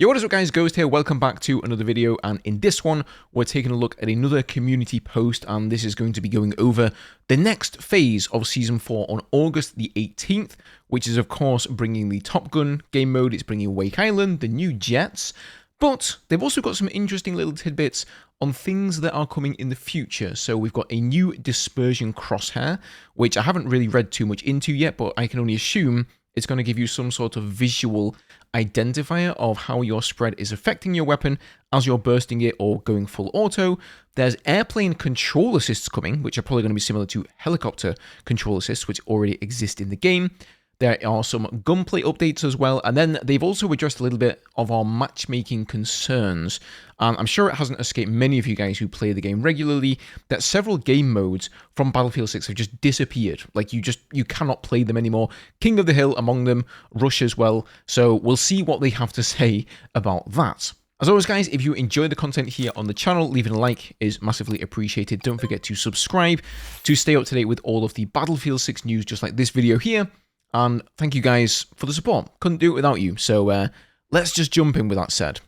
Yo, what is up guys, Ghost here, welcome back to another video, and in this one, we're taking a look at another community post, and this is going to be going over the next phase of Season 4 on August the 18th, which is of course bringing the Top Gun game mode, it's bringing Wake Island, the new jets, but they've also got some interesting little tidbits on things that are coming in the future. So we've got a new dispersion crosshair, which I haven't really read too much into yet, but I can only assume it's going to give you some sort of visual identifier of how your spread is affecting your weapon as you're bursting it or going full auto. There's airplane control assists coming, which are probably going to be similar to helicopter control assists, which already exist in the game. There are some gunplay updates as well, and then they've also addressed a little bit of our matchmaking concerns. I'm sure it hasn't escaped many of you guys who play the game regularly that several game modes from Battlefield 6 have just disappeared. Like, you cannot play them anymore. King of the Hill among them, Rush as well. So we'll see what they have to say about that. As always, guys, if you enjoy the content here on the channel, leaving a like is massively appreciated. Don't forget to subscribe to stay up to date with all of the Battlefield 6 news, just like this video here. And thank you guys for the support. Couldn't do it without you. So let's just jump in with that said.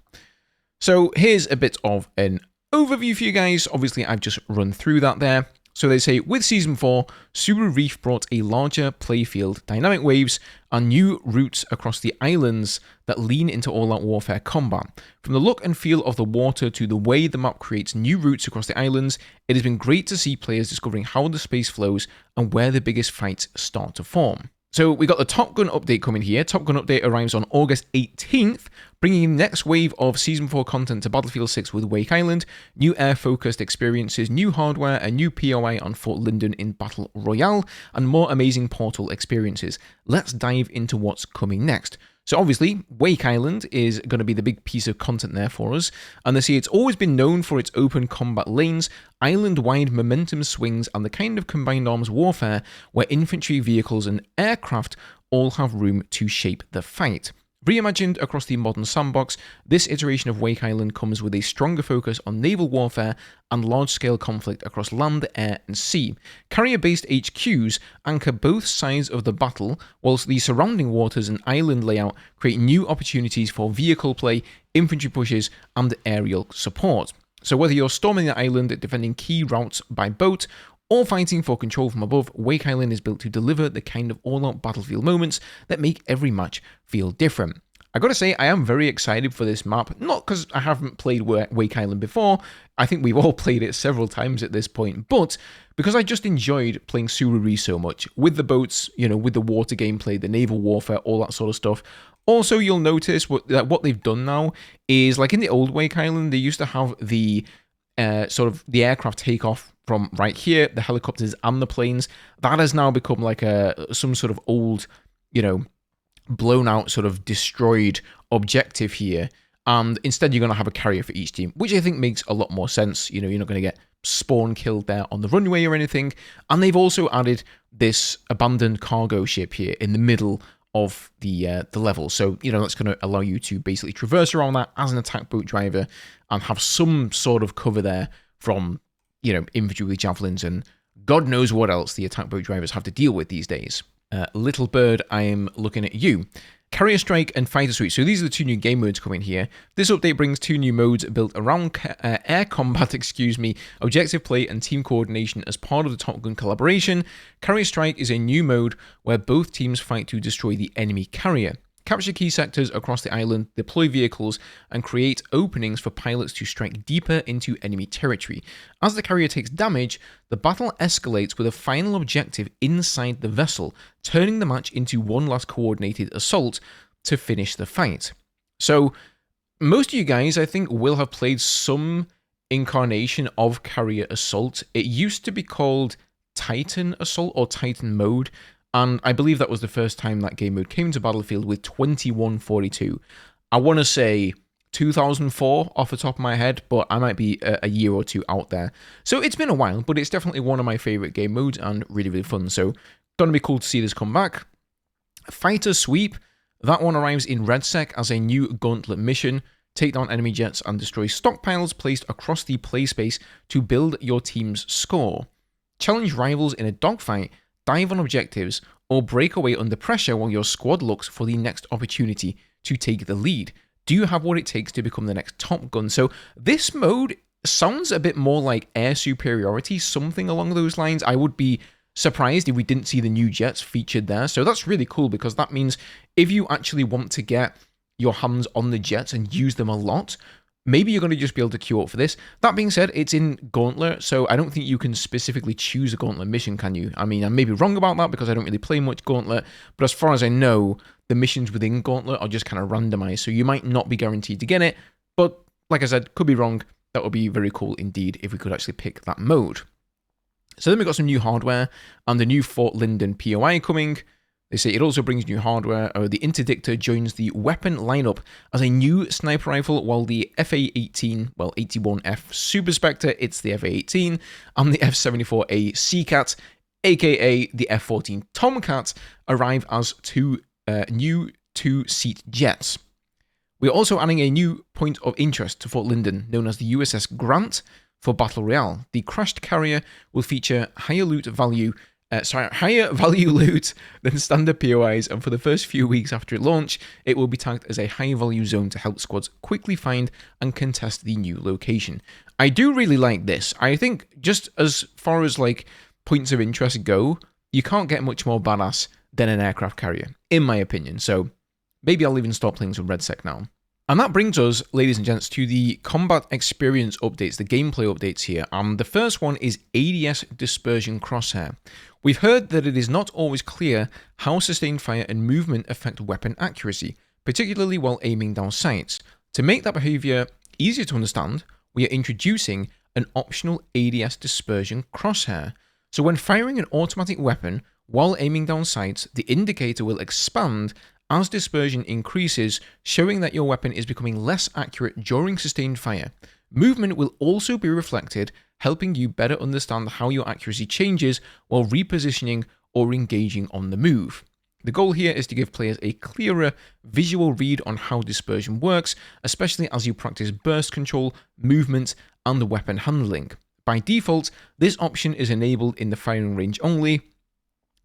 So here's a bit of an overview for you guys. Obviously, I've just run through that there. So they say, with Season 4, Subaru Reef brought a larger playfield, dynamic waves, and new routes across the islands that lean into all-out warfare combat. From the look and feel of the water to the way the map creates new routes across the islands, it has been great to see players discovering how the space flows and where the biggest fights start to form. So we got the Top Gun update coming here. Top Gun update arrives on August 18th, bringing the next wave of Season 4 content to Battlefield 6 with Wake Island, new air-focused experiences, new hardware, a new POI on Fort Linden in Battle Royale, and more amazing Portal experiences. Let's dive into what's coming next. So obviously, Wake Island is going to be the big piece of content there for us, and they say it's always been known for its open combat lanes, island-wide momentum swings, and the kind of combined arms warfare where infantry, vehicles, and aircraft all have room to shape the fight. Reimagined across the modern sandbox, this iteration of Wake Island comes with a stronger focus on naval warfare and large-scale conflict across land, air, and sea. Carrier-based HQs anchor both sides of the battle, whilst the surrounding waters and island layout create new opportunities for vehicle play, infantry pushes, and aerial support. So whether you're storming the island, defending key routes by boat, or fighting for control from above, Wake Island is built to deliver the kind of all-out battlefield moments that make every match feel different. I gotta say, I am very excited for this map, not because I haven't played Wake Island before, I think we've all played it several times at this point, but because I just enjoyed playing Subaru so much, with the boats, you know, with the water gameplay, the naval warfare, all that sort of stuff. Also, you'll notice that what they've done now is, like in the old Wake Island, they used to have the sort of the aircraft take off from right here, the helicopters and the planes. That has now become like some sort of old, you know, blown out sort of destroyed objective here. And instead you're going to have a carrier for each team, which I think makes a lot more sense. You know, you're not going to get spawn killed there on the runway or anything. And they've also added this abandoned cargo ship here in the middle of the level. So, you know, that's going to allow you to basically traverse around that as an attack boat driver and have some sort of cover there from, you know, infantry with javelins and God knows what else the attack boat drivers have to deal with these days. Little Bird, I am looking at you. Carrier Strike and Fighter Suite. So these are the two new game modes coming here. This update brings two new modes built around air combat, objective play and team coordination as part of the Top Gun collaboration. Carrier Strike is a new mode where both teams fight to destroy the enemy carrier. Capture key sectors across the island, deploy vehicles, and create openings for pilots to strike deeper into enemy territory. As the carrier takes damage, the battle escalates with a final objective inside the vessel, turning the match into one last coordinated assault to finish the fight. So, most of you guys, I think, will have played some incarnation of Carrier Assault. It used to be called Titan Assault or Titan Mode, and I believe that was the first time that game mode came to Battlefield with 2142. I want to say 2004 off the top of my head, but I might be a year or two out there. So it's been a while, but it's definitely one of my favorite game modes and really, really fun. So gonna be cool to see this come back. Fighter Sweep, that one arrives in RedSec as a new gauntlet mission. Take down enemy jets and destroy stockpiles placed across the play space to build your team's score. Challenge rivals in a dogfight, dive on objectives, or break away under pressure while your squad looks for the next opportunity to take the lead. Do you have what it takes to become the next Top Gun? So this mode sounds a bit more like air superiority, something along those lines. I would be surprised if we didn't see the new jets featured there. So that's really cool, because that means if you actually want to get your hands on the jets and use them a lot, maybe you're going to just be able to queue up for this. That being said, it's in Gauntlet, so I don't think you can specifically choose a Gauntlet mission, can you? I mean, I may be wrong about that because I don't really play much Gauntlet, but as far as I know, the missions within Gauntlet are just kind of randomized, so you might not be guaranteed to get it, but like I said, could be wrong. That would be very cool indeed if we could actually pick that mode. So then we've got some new hardware and the new Fort Linden POI coming. They say it also brings new hardware. The Interdictor joins the weapon lineup as a new sniper rifle, while the FA-18, well, 81F Super Spectre, it's the FA-18, and the F-74A Seacat, aka the F-14 Tomcat, arrive as two new two-seat jets. We're also adding a new point of interest to Fort Linden, known as the USS Grant for Battle Royale. The crashed carrier will feature higher value loot than standard POIs, and for the first few weeks after launch, it will be tagged as a high value zone to help squads quickly find and contest the new location. I do really like this. I think just as far as like points of interest go, you can't get much more badass than an aircraft carrier, in my opinion. So maybe I'll even stop playing some RedSec now. And that brings us, ladies and gents, to the combat experience updates, the gameplay updates here. The first one is ADS Dispersion Crosshair. We've heard that it is not always clear how sustained fire and movement affect weapon accuracy, particularly while aiming down sights. To make that behavior easier to understand, we are introducing an optional ADS Dispersion Crosshair. So when firing an automatic weapon while aiming down sights, the indicator will expand as dispersion increases, showing that your weapon is becoming less accurate during sustained fire. Movement will also be reflected, helping you better understand how your accuracy changes while repositioning or engaging on the move. The goal here is to give players a clearer visual read on how dispersion works, especially as you practice burst control, movement, and the weapon handling. By default, this option is enabled in the firing range only,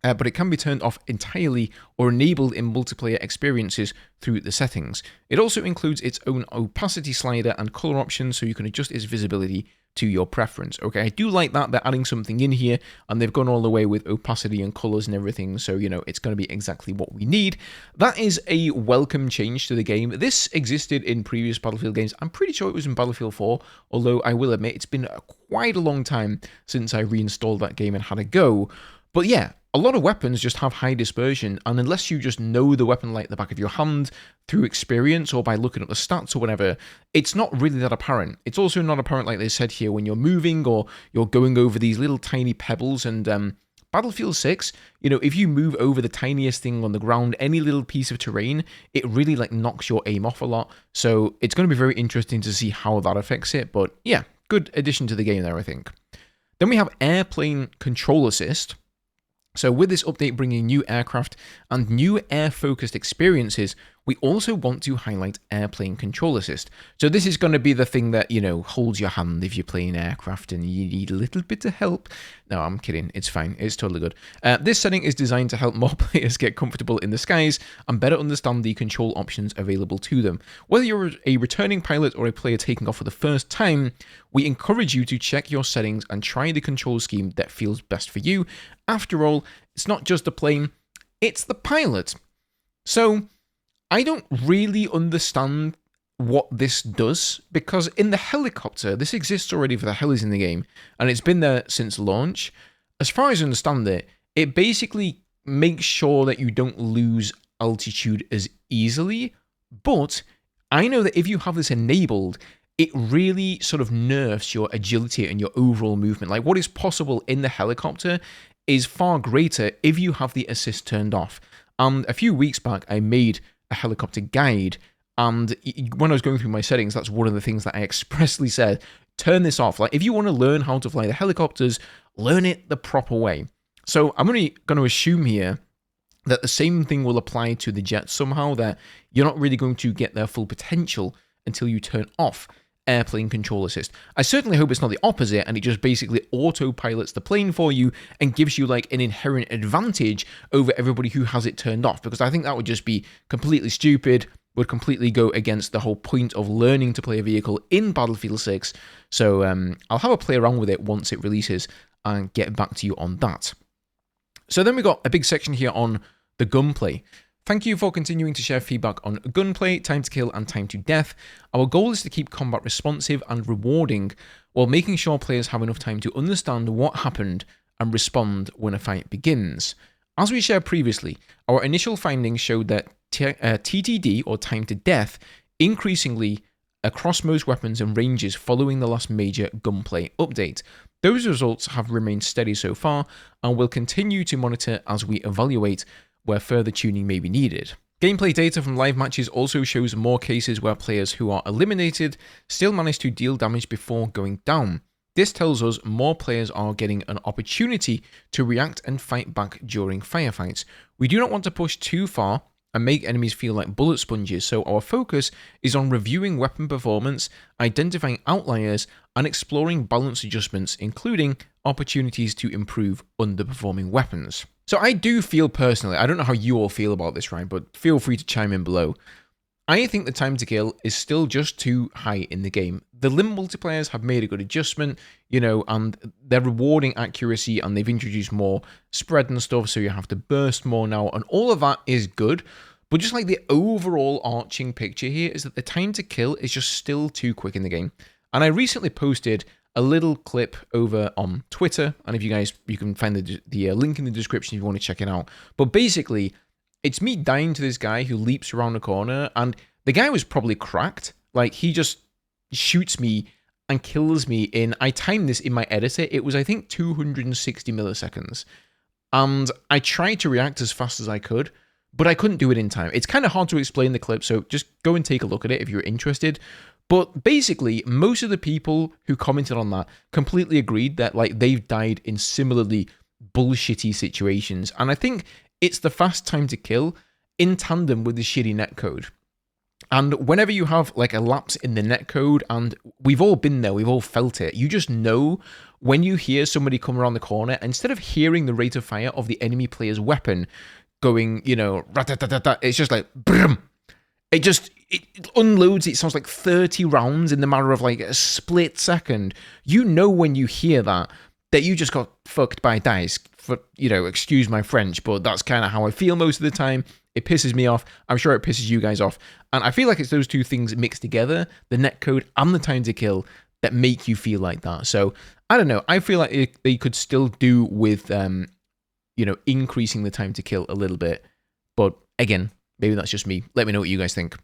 but it can be turned off entirely or enabled in multiplayer experiences through the settings. It also includes its own opacity slider and color options, so you can adjust its visibility to your preference. Okay, I do like that they're adding something in here, and they've gone all the way with opacity and colors and everything, so you know it's going to be exactly what we need. That is a welcome change to the game. This existed in previous Battlefield games. I'm pretty sure it was in Battlefield 4, although I will admit it's been quite a long time since I reinstalled that game and had a go. But yeah, a lot of weapons just have high dispersion, and unless you just know the weapon like the back of your hand through experience or by looking at the stats or whatever, it's not really that apparent. It's also not apparent, like they said here, when you're moving or you're going over these little tiny pebbles. And Battlefield 6, you know, if you move over the tiniest thing on the ground, any little piece of terrain, it really like knocks your aim off a lot. So it's going to be very interesting to see how that affects it. But yeah, good addition to the game there, I think. Then we have Airplane Control Assist. So with this update bringing new aircraft and new air-focused experiences, we also want to highlight Airplane Control Assist. So this is going to be the thing that, you know, holds your hand if you're playing aircraft and you need a little bit of help. No, I'm kidding. It's fine. It's totally good. This setting is designed to help more players get comfortable in the skies and better understand the control options available to them. Whether you're a returning pilot or a player taking off for the first time, we encourage you to check your settings and try the control scheme that feels best for you. After all, it's not just the plane, it's the pilot. So I don't really understand what this does, because in the helicopter, this exists already for the helis in the game, and it's been there since launch. As far as I understand it, it basically makes sure that you don't lose altitude as easily, but I know that if you have this enabled, it really sort of nerfs your agility and your overall movement. Like, what is possible in the helicopter is far greater if you have the assist turned off. And a few weeks back, I made a helicopter guide, and when I was going through my settings, that's one of the things that I expressly said, turn this off. Like, if you want to learn how to fly the helicopters, learn it the proper way. So I'm only going to assume here that the same thing will apply to the jets somehow, that you're not really going to get their full potential until you turn off Airplane Control Assist. I certainly hope it's not the opposite, and it just basically autopilots the plane for you and gives you like an inherent advantage over everybody who has it turned off, because I think that would just be completely stupid. would completely go against the whole point of learning to play a vehicle in Battlefield 6. So I'll have a play around with it once it releases and get back to you on that. So then we got a big section here on the gunplay. Thank you for continuing to share feedback on gunplay, time to kill, and time to death. Our goal is to keep combat responsive and rewarding while making sure players have enough time to understand what happened and respond when a fight begins. As we shared previously, our initial findings showed that TTD, or time to death, increasingly across most weapons and ranges following the last major gunplay update. Those results have remained steady so far and will continue to monitor as we evaluate where further tuning may be needed. Gameplay data from live matches also shows more cases where players who are eliminated still manage to deal damage before going down. This tells us more players are getting an opportunity to react and fight back during firefights. We do not want to push too far and make enemies feel like bullet sponges, so our focus is on reviewing weapon performance, identifying outliers, and exploring balance adjustments, including opportunities to improve underperforming weapons. So I do feel personally, I don't know how you all feel about this, right, but feel free to chime in below. I think the time to kill is still just too high in the game. The limb multiplayers have made a good adjustment, and they're rewarding accuracy, and they've introduced more spread and stuff, so you have to burst more now, and all of that is good. But just like the overall arching picture here is that the time to kill is just still too quick in the game. And I recently posted a little clip over on Twitter, and if you can find the link in the description if you want to check it out. But basically, it's me dying to this guy who leaps around the corner, and the guy was probably cracked. Like, he just shoots me and kills me I timed this in my editor, it was I think 260 milliseconds. And I tried to react as fast as I could, but I couldn't do it in time. It's kind of hard to explain the clip, so just go and take a look at it if you're interested. But basically, most of the people who commented on that completely agreed that they've died in similarly bullshitty situations. And I think it's the fast time to kill in tandem with the shitty netcode. And whenever you have a lapse in the netcode, and we've all been there, we've all felt it, you just know when you hear somebody come around the corner, instead of hearing the rate of fire of the enemy player's weapon going, rat-tat-tat-tat, it's just like, brum. It unloads, it sounds like 30 rounds in the matter of a split second. You know when you hear that you just got fucked by dice. Excuse my French, but that's kind of how I feel most of the time. It pisses me off. I'm sure it pisses you guys off. And I feel like it's those two things mixed together, the netcode and the time to kill, that make you feel like that. So, I don't know. I feel like they could still do with, increasing the time to kill a little bit. But again, maybe that's just me. Let me know what you guys think.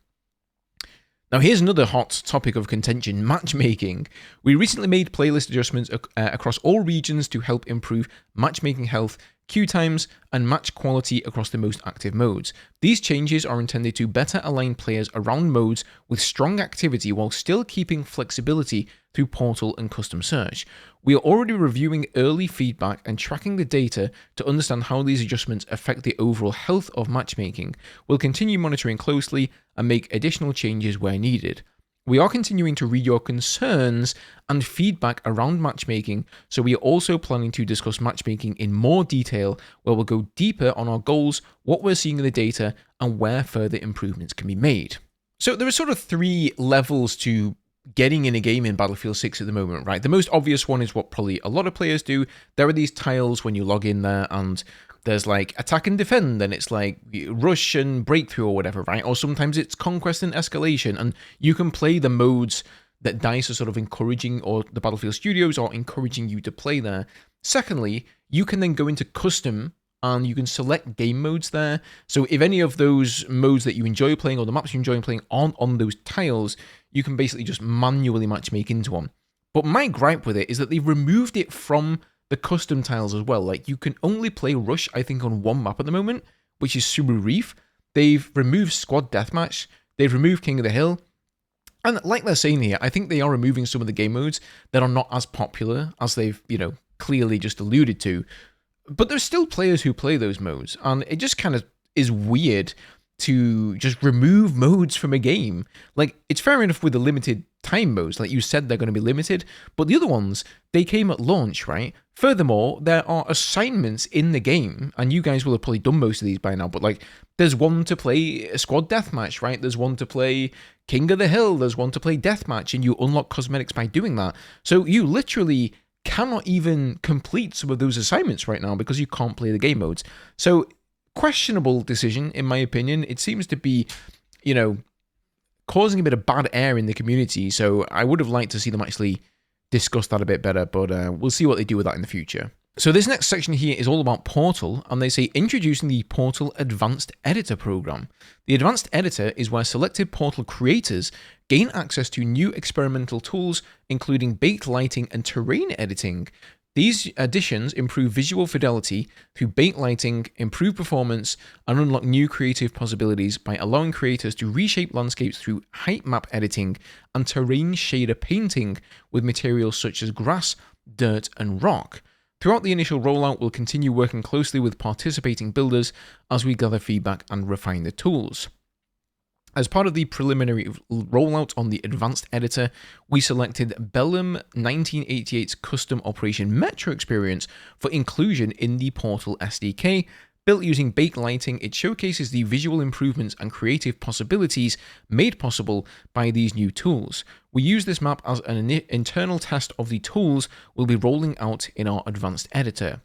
Now, here's another hot topic of contention, matchmaking. We recently made playlist adjustments across all regions to help improve matchmaking health, queue times, and match quality across the most active modes. These changes are intended to better align players around modes with strong activity while still keeping flexibility through portal and custom search. We are already reviewing early feedback and tracking the data to understand how these adjustments affect the overall health of matchmaking. We'll continue monitoring closely and make additional changes where needed. We are continuing to read your concerns and feedback around matchmaking, so we are also planning to discuss matchmaking in more detail, where we'll go deeper on our goals, what we're seeing in the data, and where further improvements can be made. So there are sort of 3 levels to getting in a game in Battlefield 6 at the moment, right? The most obvious one is what probably a lot of players do. There are these tiles when you log in there, and there's attack and defend, and it's rush and breakthrough or whatever, right? Or sometimes it's conquest and escalation, and you can play the modes that DICE are sort of encouraging, or the Battlefield Studios are encouraging you to play there. Secondly, you can then go into custom, and you can select game modes there. So if any of those modes that you enjoy playing, or the maps you enjoy playing aren't on those tiles, you can basically just manually matchmake into them. But my gripe with it is that they've removed it from the custom tiles as well. You can only play Rush, I think, on one map at the moment, which is Subaru Reef. They've removed Squad Deathmatch. They've removed King of the Hill. And like they're saying here, I think they are removing some of the game modes that are not as popular as they've, clearly just alluded to. But there's still players who play those modes, and it just kind of is weird to just remove modes from a game. Like, it's fair enough with the limited time modes, like you said, they're going to be limited, but the other ones, they came at launch, right? Furthermore, there are assignments in the game, and you guys will have probably done most of these by now, but like, there's one to play a squad deathmatch, right? There's one to play King of the Hill, there's one to play deathmatch, and you unlock cosmetics by doing that. So you literally cannot even complete some of those assignments right now because you can't play the game modes. So, questionable decision, in my opinion. It seems to be, you know, causing a bit of bad air in the community, so I would have liked to see them actually discuss that a bit better, but we'll see what they do with that in the future. So this next section here is all about Portal, and they say introducing the Portal Advanced Editor program. The Advanced Editor is where selected Portal creators gain access to new experimental tools, including baked lighting and terrain editing. These additions improve visual fidelity through baked lighting, improve performance, and unlock new creative possibilities by allowing creators to reshape landscapes through height map editing and terrain shader painting with materials such as grass, dirt, and rock. Throughout the initial rollout, we'll continue working closely with participating builders as we gather feedback and refine the tools. As part of the preliminary rollout on the Advanced Editor, we selected Bellum 1988's Custom Operation Metro experience for inclusion in the Portal SDK. Built using baked lighting, it showcases the visual improvements and creative possibilities made possible by these new tools. We use this map as an internal test of the tools we'll be rolling out in our Advanced Editor.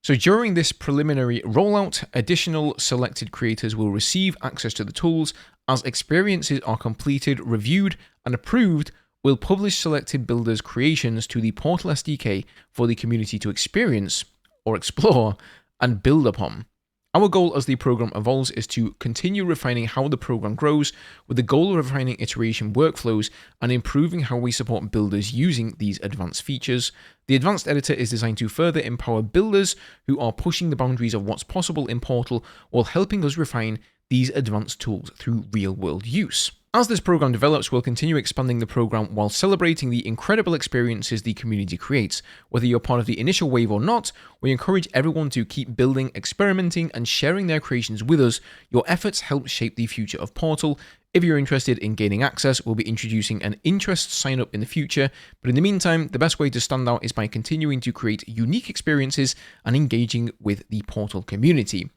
So during this preliminary rollout, additional selected creators will receive access to the tools. As experiences are completed, reviewed, and approved, we'll publish selected builders' creations to the Portal SDK for the community to experience, or explore, and build upon. Our goal as the program evolves is to continue refining how the program grows, with the goal of refining iteration workflows and improving how we support builders using these advanced features. The Advanced Editor is designed to further empower builders who are pushing the boundaries of what's possible in Portal while helping us refine these advanced tools through real-world use. As this program develops, we'll continue expanding the program while celebrating the incredible experiences the community creates. Whether you're part of the initial wave or not, we encourage everyone to keep building, experimenting, and sharing their creations with us. Your efforts help shape the future of Portal. If you're interested in gaining access, we'll be introducing an interest sign-up in the future, but in the meantime, the best way to stand out is by continuing to create unique experiences and engaging with the Portal community.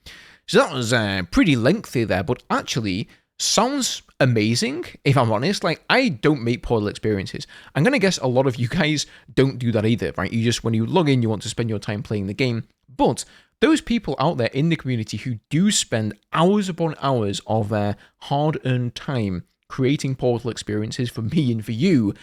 So that was pretty lengthy there, but actually sounds amazing, if I'm honest. Like, I don't make Portal experiences. I'm going to guess a lot of you guys don't do that either, right? You just, when you log in, you want to spend your time playing the game. But those people out there in the community who do spend hours upon hours of their hard-earned time creating Portal experiences for me and for you,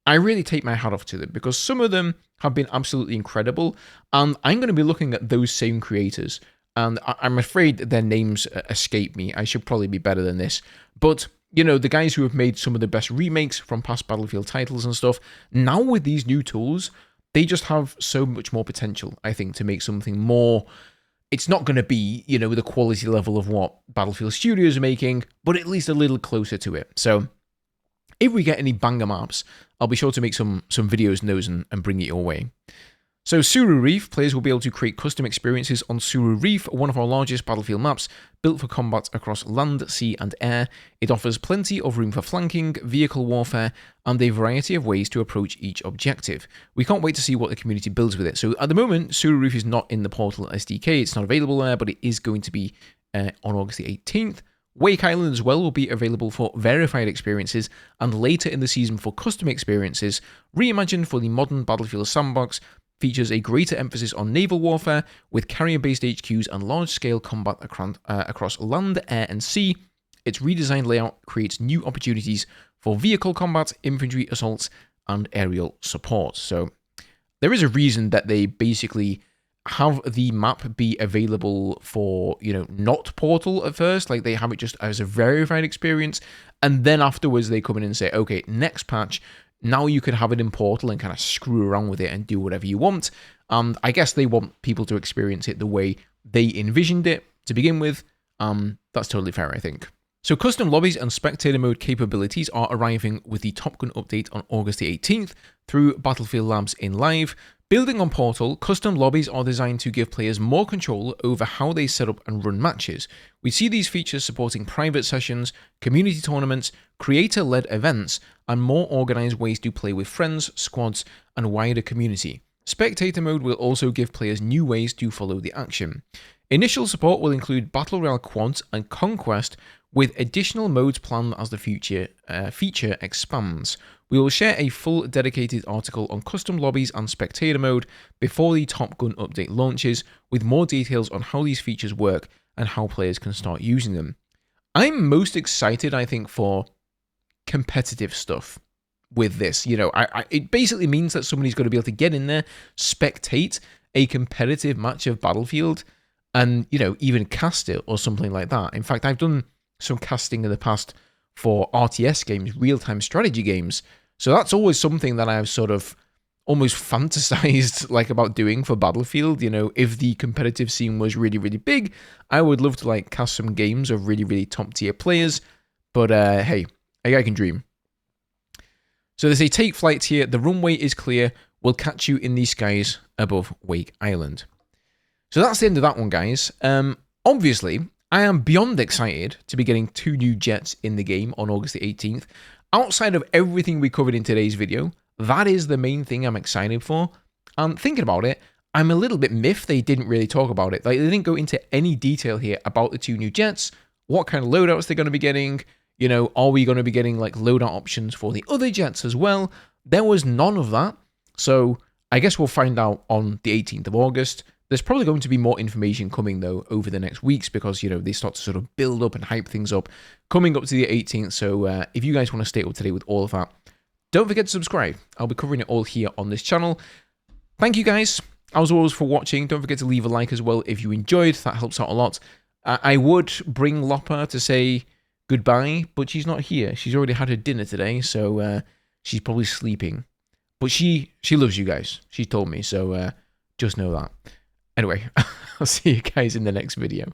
I really take my hat off to them, because some of them have been absolutely incredible, and I'm going to be looking at those same creators. And I'm afraid their names escape me. I should probably be better than this. But, you know, the guys who have made some of the best remakes from past Battlefield titles and stuff, now with these new tools, they just have so much more potential, I think, to make something more. It's not going to be, you know, the quality level of what Battlefield Studios are making, but at least a little closer to it. So if we get any banger maps, I'll be sure to make some videos on those and bring it your way. So Suru Reef, players will be able to create custom experiences on Suru Reef, one of our largest Battlefield maps, built for combat across land, sea and air. It offers plenty of room for flanking, vehicle warfare, and a variety of ways to approach each objective. We can't wait to see what the community builds with it. So at the moment, Suru Reef is not in the Portal SDK, it's not available there, but it is going to be on August the 18th. Wake Island as well will be available for verified experiences, and later in the season for custom experiences. Reimagined for the modern Battlefield sandbox, features a greater emphasis on naval warfare with carrier-based HQs and large-scale combat across land, air, and sea. Its redesigned layout creates new opportunities for vehicle combat, infantry assaults, and aerial support. So there is a reason that they basically have the map be available for, you know, not Portal at first. Like, they have it just as a verified experience, and then afterwards they come in and say, okay, next patch, now you can have it in Portal and kind of screw around with it and do whatever you want. I guess they want people to experience it the way they envisioned it to begin with. That's totally fair, I think. So custom lobbies and spectator mode capabilities are arriving with the Top Gun update on August the 18th through Battlefield Labs in Live. Building on Portal, custom lobbies are designed to give players more control over how they set up and run matches. We see these features supporting private sessions, community tournaments, creator-led events, and more organized ways to play with friends, squads, and wider community. Spectator mode will also give players new ways to follow the action. Initial support will include Battle Royale quads and Conquest, with additional modes planned as the feature expands. We will share a full dedicated article on custom lobbies and spectator mode before the Top Gun update launches, with more details on how these features work and how players can start using them. I'm most excited, I think, for competitive stuff with this. You know, it basically means that somebody's going to be able to get in there, spectate a competitive match of Battlefield, and, you know, even cast it or something like that. In fact, I've done some casting in the past for RTS games, real-time strategy games. So that's always something that I've sort of almost fantasized like about doing for Battlefield. You know, if the competitive scene was really, really big, I would love to like cast some games of really, really top tier players. But hey, a guy can dream. So they say, take flight here. The runway is clear. We'll catch you in the skies above Wake Island. So that's the end of that one, guys. Obviously, I am beyond excited to be getting 2 new jets in the game on August the 18th. Outside of everything we covered in today's video, that is the main thing I'm excited for. And thinking about it, I'm a little bit miffed they didn't really talk about it. Like, they didn't go into any detail here about the 2 new jets, what kind of loadouts they're going to be getting, you know, are we going to be getting like loadout options for the other jets as well? There was none of that. So I guess we'll find out on the 18th of August. There's probably going to be more information coming, though, over the next weeks because, you know, they start to sort of build up and hype things up coming up to the 18th. So if you guys want to stay up to date with all of that, don't forget to subscribe. I'll be covering it all here on this channel. Thank you, guys, as always, for watching. Don't forget to leave a like as well if you enjoyed. That helps out a lot. I would bring Lopper to say goodbye, but she's not here. She's already had her dinner today, so she's probably sleeping. But she loves you guys. She told me, so just know that. Anyway, I'll see you guys in the next video.